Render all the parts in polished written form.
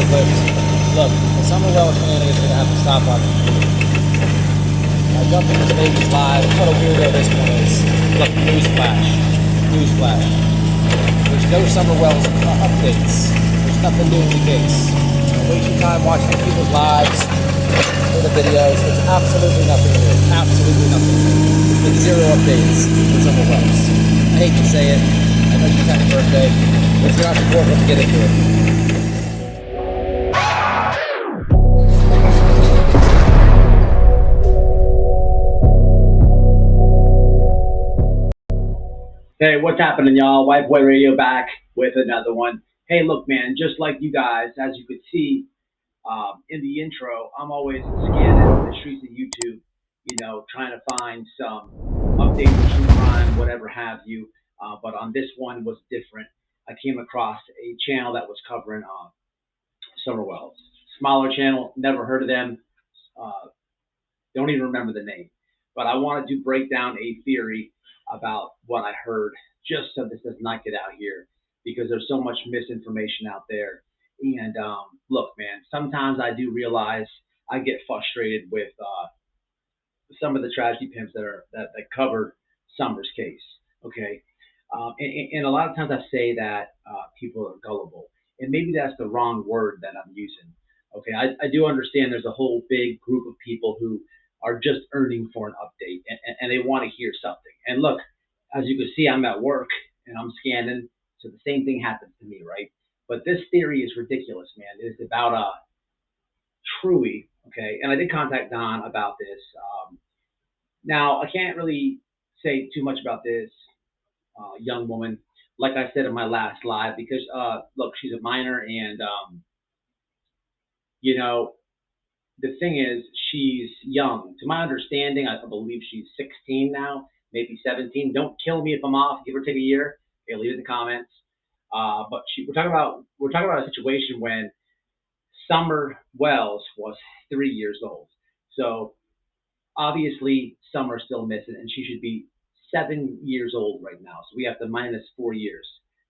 But look, the Summer Wells fan is going to have to stop watching TV. I jumped into Vegas live. What a weirdo this one is. Look, newsflash. Newsflash. There's no Summer Wells updates. There's nothing new in the case. Don't waste your time watching people's lives or the videos. There's absolutely nothing new. Absolutely nothing. With zero updates for Summer Wells. I hate to say it. I know she's happy birthday. If you're not supportive, let's get into it. Hey, what's happening, y'all? White Boy Radio back with another one. Hey, look, man, just like you guys, as you could see in the intro, I'm always scanning the streets of YouTube, trying to find some updates on true crime, whatever have you. But on this one was different. I came across a channel that was covering Summerwells. Smaller channel, never heard of them. Uh, don't even remember the name. But I wanted to break down a theory about what I heard, just so this does not get out here, because there's so much misinformation out there. And look, man, sometimes I do realize I get frustrated with some of the tragedy pimps that covered Summer's case. Okay, and a lot of times I say that people are gullible, and maybe that's the wrong word that I'm using. Okay, I do understand there's a whole big group of people who are just earning for an update, and they want to hear something. And look, as you can see, I'm at work and I'm scanning, so the same thing happens to me, right? But this theory is ridiculous, man. It's about Truey, okay? And I did contact Don about this. Now, I can't really say too much about this young woman, like I said in my last live, because look, she's a minor, and you know, the thing is, she's young. To my understanding, I believe she's 16 now, maybe 17. Don't kill me if I'm off. Give or take a year. Okay, leave it in the comments. But we're talking about a situation when Summer Wells was 3 years old. So obviously Summer's still missing, and she should be 7 years old right now. So we have to minus 4 years.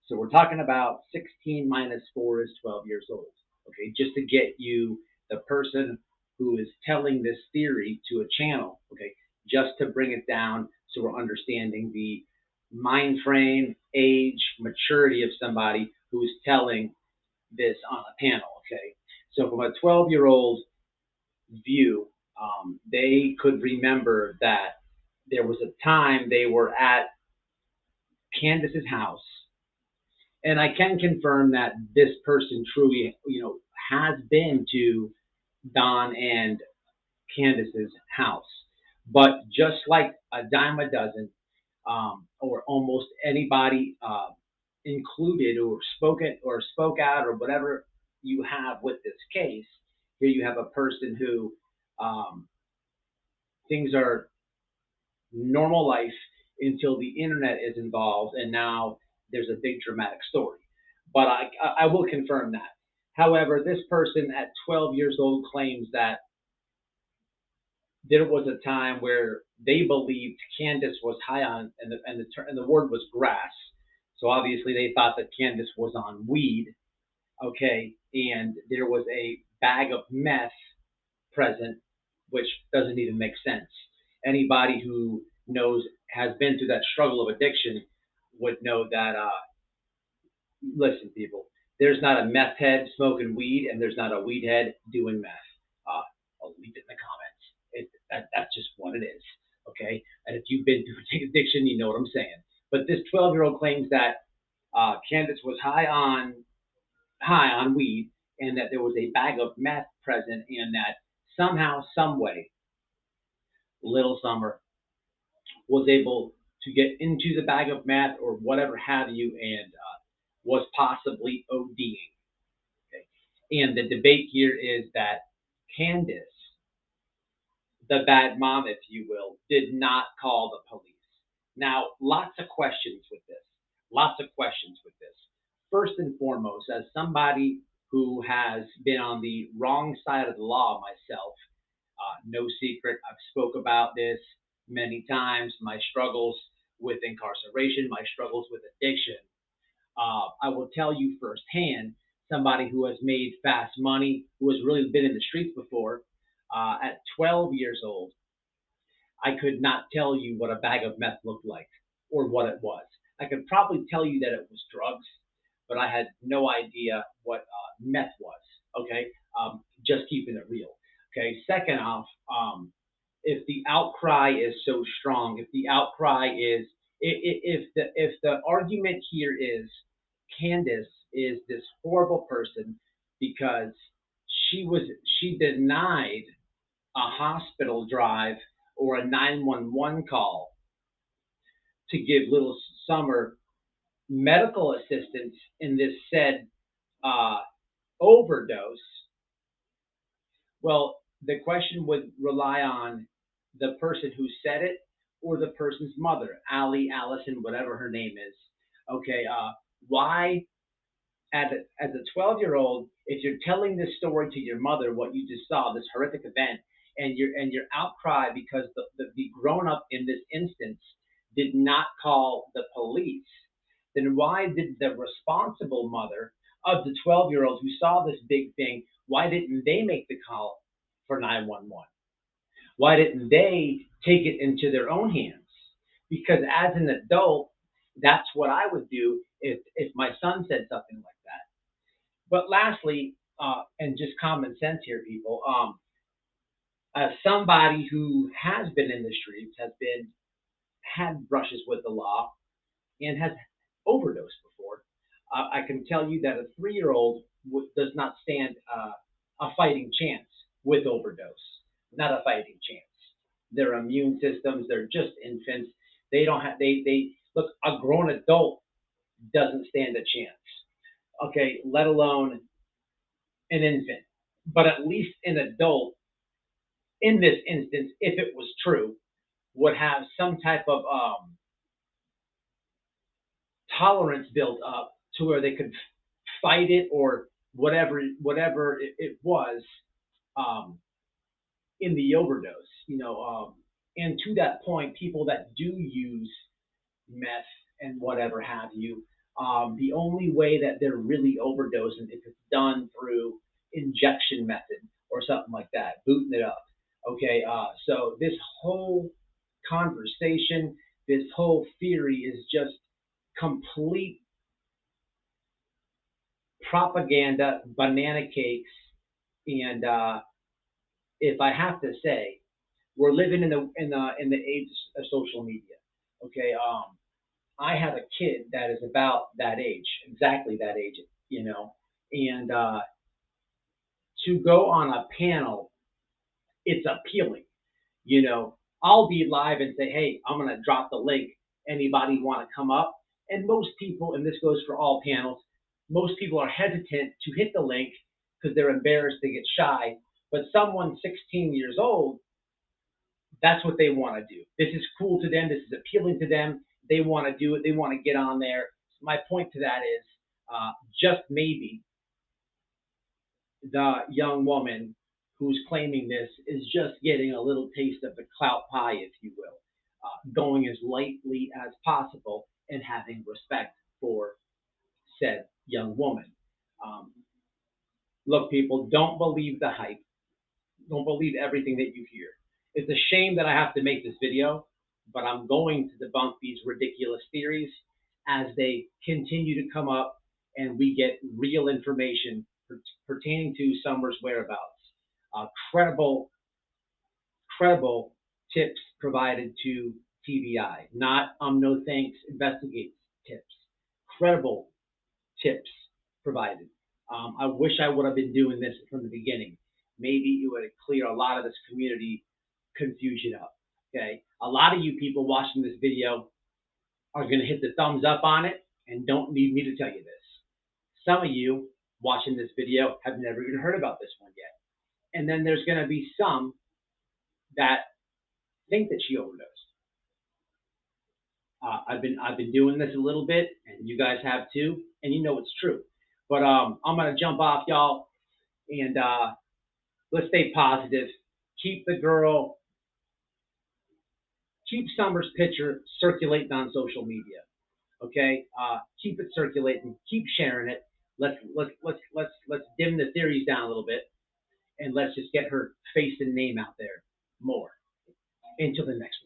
So we're talking about 16 minus 4 is 12 years old. Okay, just to get you the person who is telling this theory to a channel. Okay, just to bring it down so we're understanding the mind frame, age, maturity of somebody who's telling this on a panel. Okay, so from a 12-year-old view, they could remember that there was a time they were at Candace's house, and I can confirm that this person truly, has been to Don and Candace's house. But just like a dime a dozen, or almost anybody included or spoke out or whatever you have with this case, here you have a person who um, things are normal life until the internet is involved, and now there's a big dramatic story. But I will confirm that. However, this person at 12 years old claims that there was a time where they believed Candace was high on, and the word was grass. So obviously they thought that Candace was on weed, okay, and there was a bag of meth present, which doesn't even make sense. Anybody who knows has been through that struggle of addiction would know that. Listen, people, there's not a meth head smoking weed, and there's not a weed head doing meth. Uh, I'll leave it in the comments. That's just what it is. Okay, and if you've been through addiction, you know what I'm saying. But this 12-year-old claims that Candace was high on weed, and that there was a bag of meth present, and that somehow, some way, Little Summer was able to get into the bag of meth or whatever have you, and was possibly ODing. Okay? And the debate here is that Candace, the bad mom, if you will, did not call the police. Now, lots of questions with this. Lots of questions with this. First and foremost, as somebody who has been on the wrong side of the law myself, no secret, I've spoke about this many times, my struggles with incarceration, my struggles with addiction. I will tell you firsthand, somebody who has made fast money, who has really been in the streets before. At 12 years old, I could not tell you what a bag of meth looked like or what it was. I could probably tell you that it was drugs, but I had no idea what meth was. Okay, just keeping it real. Okay, second off, if the outcry is so strong, if the outcry is, if the argument here is Candace is this horrible person because she denied a hospital drive or a 911 call to give little Summer medical assistance in this said uh, overdose, well, the question would rely on the person who said it or the person's mother, Allie, Allison, whatever her name is. Okay, why as a 12-year-old, if you're telling this story to your mother, what you just saw, this horrific event, and your outcry because the grown up in this instance did not call the police, then why did the responsible mother of the 12-year-old who saw this big thing, why didn't they make the call for 911? Why didn't they take it into their own hands? Because as an adult, that's what I would do if my son said something like that. But lastly, and just common sense here, people, as somebody who has been in the streets, has been had brushes with the law, and has overdosed before, I can tell you that a 3-year-old does not stand a fighting chance with overdose. Not a fighting chance. Their immune systems, they're just infants. They don't have, they look, a grown adult doesn't stand a chance. Okay, let alone an infant. But at least an adult, in this instance, if it was true, would have some type of tolerance built up to where they could fight it or whatever it was um, in the overdose. And to that point, people that do use meth and whatever have you, the only way that they're really overdosing if it's done through injection method or something like that, booting it up. Okay, so this whole conversation, this whole theory is just complete propaganda, banana cakes, and if I have to say, we're living in the age of social media. Okay, I have a kid that is about that age, exactly that age, and to go on a panel, it's appealing. You know, I'll be live and say, hey, I'm going to drop the link. Anybody want to come up? And most people, and this goes for all panels, most people are hesitant to hit the link because they're embarrassed, they get shy. But someone 16 years old, that's what they want to do. This is cool to them. This is appealing to them. They want to do it. They want to get on there. So my point to that is just maybe the young woman who's claiming this is just getting a little taste of the clout pie, if you will, going as lightly as possible and having respect for said young woman. Um, Look, people, don't believe the hype. Don't believe everything that you hear. It's a shame that I have to make this video, but I'm going to debunk these ridiculous theories as they continue to come up and we get real information pertaining to Summer's whereabouts. Credible, credible tips provided to TBI, not no thanks investigates tips. Credible tips provided. I wish I would have been doing this from the beginning. Maybe it would clear a lot of this community confusion up. Okay, a lot of you people watching this video are going to hit the thumbs up on it and don't need me to tell you this. Some of you watching this video have never even heard about this one yet. And then there's going to be some that think that she overdosed. I've been doing this a little bit, and you guys have too, and you know it's true. But I'm gonna jump off, y'all, and let's stay positive. Keep the girl, keep Summer's picture circulating on social media. Okay, keep it circulating, keep sharing it. Let's dim the theories down a little bit, and let's just get her face and name out there more until the next